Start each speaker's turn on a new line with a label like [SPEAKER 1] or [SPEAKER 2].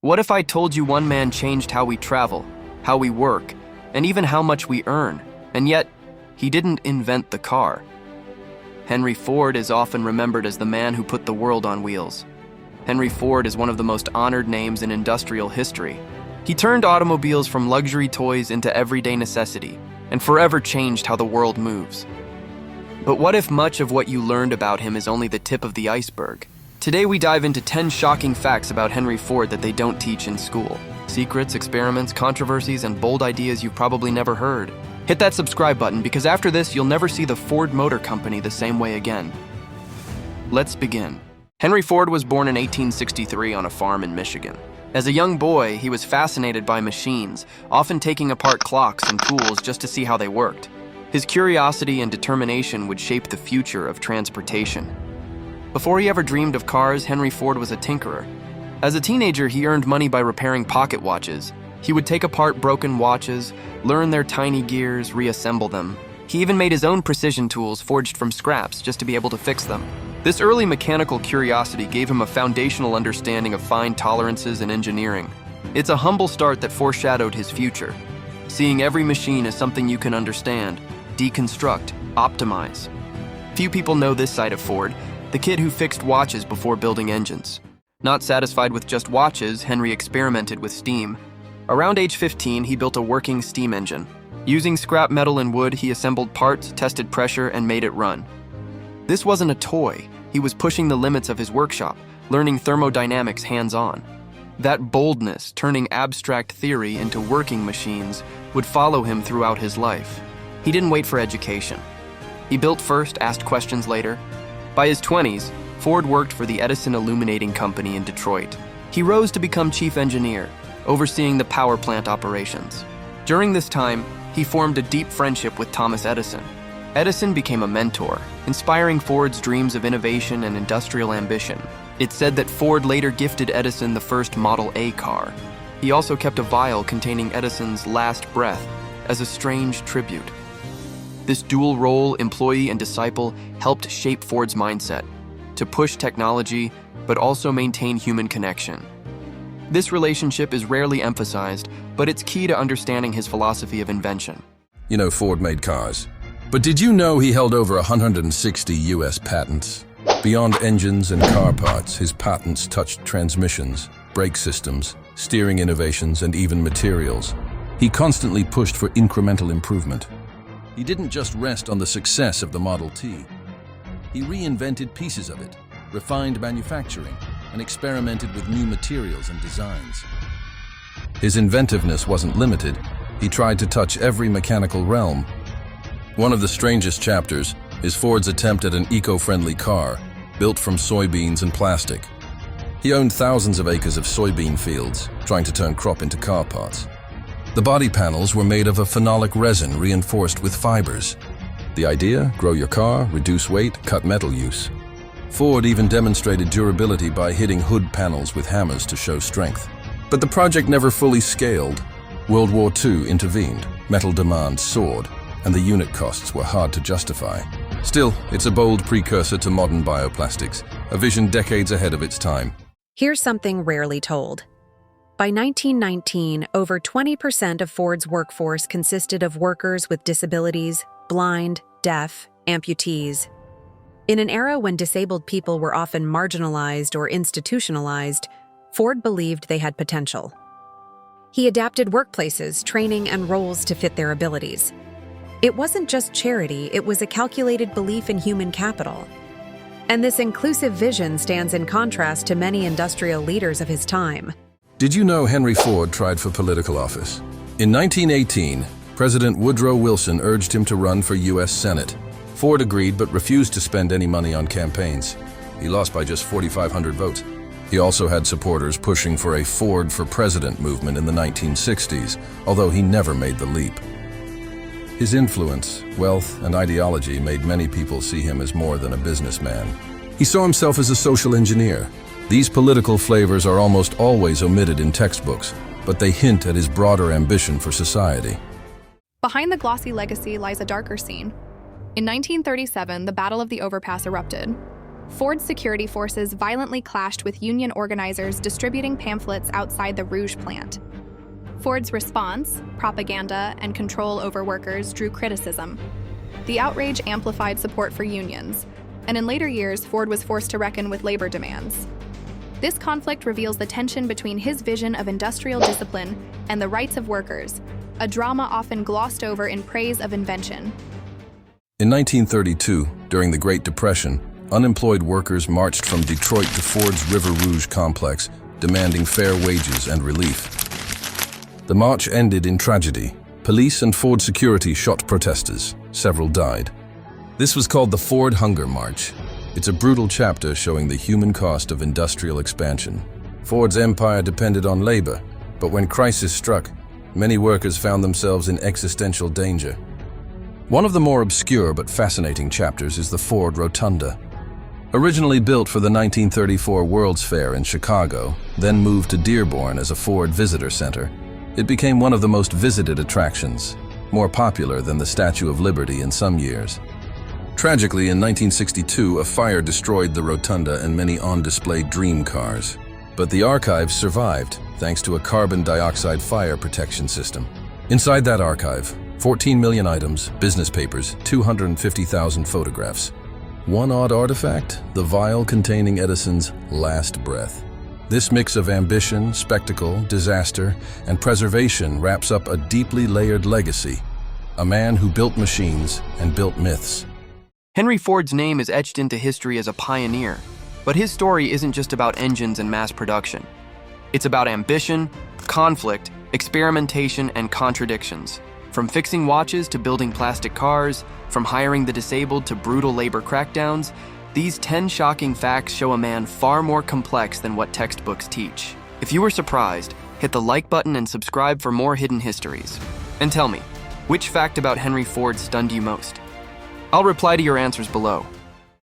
[SPEAKER 1] What if I told you one man changed how we travel, how we work, and even how much we earn, and yet he didn't invent the car? Henry Ford is often remembered as the man who put the world on wheels. Henry Ford is one of the most honored names in industrial history. He turned automobiles from luxury toys into everyday necessity, and forever changed how the world moves. But what if much of what you learned about him is only the tip of the iceberg? Today we dive into 10 shocking facts about Henry Ford that they don't teach in school. Secrets, experiments, controversies, and bold ideas you've probably never heard. Hit that subscribe button because after this you'll never see the Ford Motor Company the same way again. Let's begin. Henry Ford was born in 1863 on a farm in Michigan. As a young boy, he was fascinated by machines, often taking apart clocks and tools just to see how they worked. His curiosity and determination would shape the future of transportation. Before he ever dreamed of cars, Henry Ford was a tinkerer. As a teenager, he earned money by repairing pocket watches. He would take apart broken watches, learn their tiny gears, reassemble them. He even made his own precision tools forged from scraps just to be able to fix them. This early mechanical curiosity gave him a foundational understanding of fine tolerances and engineering. It's a humble start that foreshadowed his future. Seeing every machine as something you can understand, deconstruct, optimize. Few people know this side of Ford, the kid who fixed watches before building engines. Not satisfied with just watches, Henry experimented with steam. Around age 15, he built a working steam engine. Using scrap metal and wood, he assembled parts, tested pressure, and made it run. This wasn't a toy. He was pushing the limits of his workshop, learning thermodynamics hands-on. That boldness, turning abstract theory into working machines, would follow him throughout his life. He didn't wait for education. He built first, asked questions later. By his 20s, Ford worked for the Edison Illuminating Company in Detroit. He rose to become chief engineer, overseeing the power plant operations. During this time, he formed a deep friendship with Thomas Edison. Edison became a mentor, inspiring Ford's dreams of innovation and industrial ambition. It's said that Ford later gifted Edison the first Model A car. He also kept a vial containing Edison's last breath as a strange tribute. This dual role, employee and disciple, helped shape Ford's mindset to push technology, but also maintain human connection. This relationship is rarely emphasized, but it's key to understanding his philosophy of invention.
[SPEAKER 2] You know, Ford made cars. But did you know he held over 160 US patents? Beyond engines and car parts, his patents touched transmissions, brake systems, steering innovations, and even materials. He constantly pushed for incremental improvement. He didn't just rest on the success of the Model T. He reinvented pieces of it, refined manufacturing, and experimented with new materials and designs. His inventiveness wasn't limited. He tried to touch every mechanical realm. One of the strangest chapters is Ford's attempt at an eco-friendly car, built from soybeans and plastic. He owned thousands of acres of soybean fields, trying to turn crop into car parts. The body panels were made of a phenolic resin reinforced with fibers. The idea? Grow your car, reduce weight, cut metal use. Ford even demonstrated durability by hitting hood panels with hammers to show strength. But the project never fully scaled. World War II intervened, metal demand soared, and the unit costs were hard to justify. Still, it's a bold precursor to modern bioplastics, a vision decades ahead of its time.
[SPEAKER 3] Here's something rarely told. By 1919, over 20% of Ford's workforce consisted of workers with disabilities, blind, deaf, amputees. In an era when disabled people were often marginalized or institutionalized, Ford believed they had potential. He adapted workplaces, training, and roles to fit their abilities. It wasn't just charity, it was a calculated belief in human capital. And this inclusive vision stands in contrast to many industrial leaders of his time.
[SPEAKER 2] Did you know Henry Ford tried for political office? In 1918, President Woodrow Wilson urged him to run for U.S. Senate. Ford agreed but refused to spend any money on campaigns. He lost by just 4,500 votes. He also had supporters pushing for a Ford for President movement in the 1960s, although he never made the leap. His influence, wealth, and ideology made many people see him as more than a businessman. He saw himself as a social engineer. These political flavors are almost always omitted in textbooks, but they hint at his broader ambition for society.
[SPEAKER 4] Behind the glossy legacy lies a darker scene. In 1937, the Battle of the Overpass erupted. Ford's security forces violently clashed with union organizers distributing pamphlets outside the Rouge plant. Ford's response, propaganda, and control over workers drew criticism. The outrage amplified support for unions, and in later years, Ford was forced to reckon with labor demands. This conflict reveals the tension between his vision of industrial discipline and the rights of workers, a drama often glossed over in praise of invention.
[SPEAKER 2] In 1932, during the Great Depression, unemployed workers marched from Detroit to Ford's River Rouge complex, demanding fair wages and relief. The march ended in tragedy. Police and Ford security shot protesters. Several died. This was called the Ford Hunger March. It's a brutal chapter showing the human cost of industrial expansion. Ford's empire depended on labor, but when crisis struck, many workers found themselves in existential danger. One of the more obscure but fascinating chapters is the Ford Rotunda. Originally built for the 1934 World's Fair in Chicago, then moved to Dearborn as a Ford visitor center, it became one of the most visited attractions, more popular than the Statue of Liberty in some years. Tragically, in 1962, a fire destroyed the rotunda and many on-display dream cars. But the archive survived, thanks to a carbon dioxide fire protection system. Inside that archive, 14 million items, business papers, 250,000 photographs. One odd artifact, the vial containing Edison's last breath. This mix of ambition, spectacle, disaster, and preservation wraps up a deeply layered legacy. A man who built machines and built myths.
[SPEAKER 1] Henry Ford's name is etched into history as a pioneer, but his story isn't just about engines and mass production. It's about ambition, conflict, experimentation, and contradictions. From fixing watches to building plastic cars, from hiring the disabled to brutal labor crackdowns, these 10 shocking facts show a man far more complex than what textbooks teach. If you were surprised, hit the like button and subscribe for more hidden histories. And tell me, which fact about Henry Ford stunned you most? I'll reply to your answers below.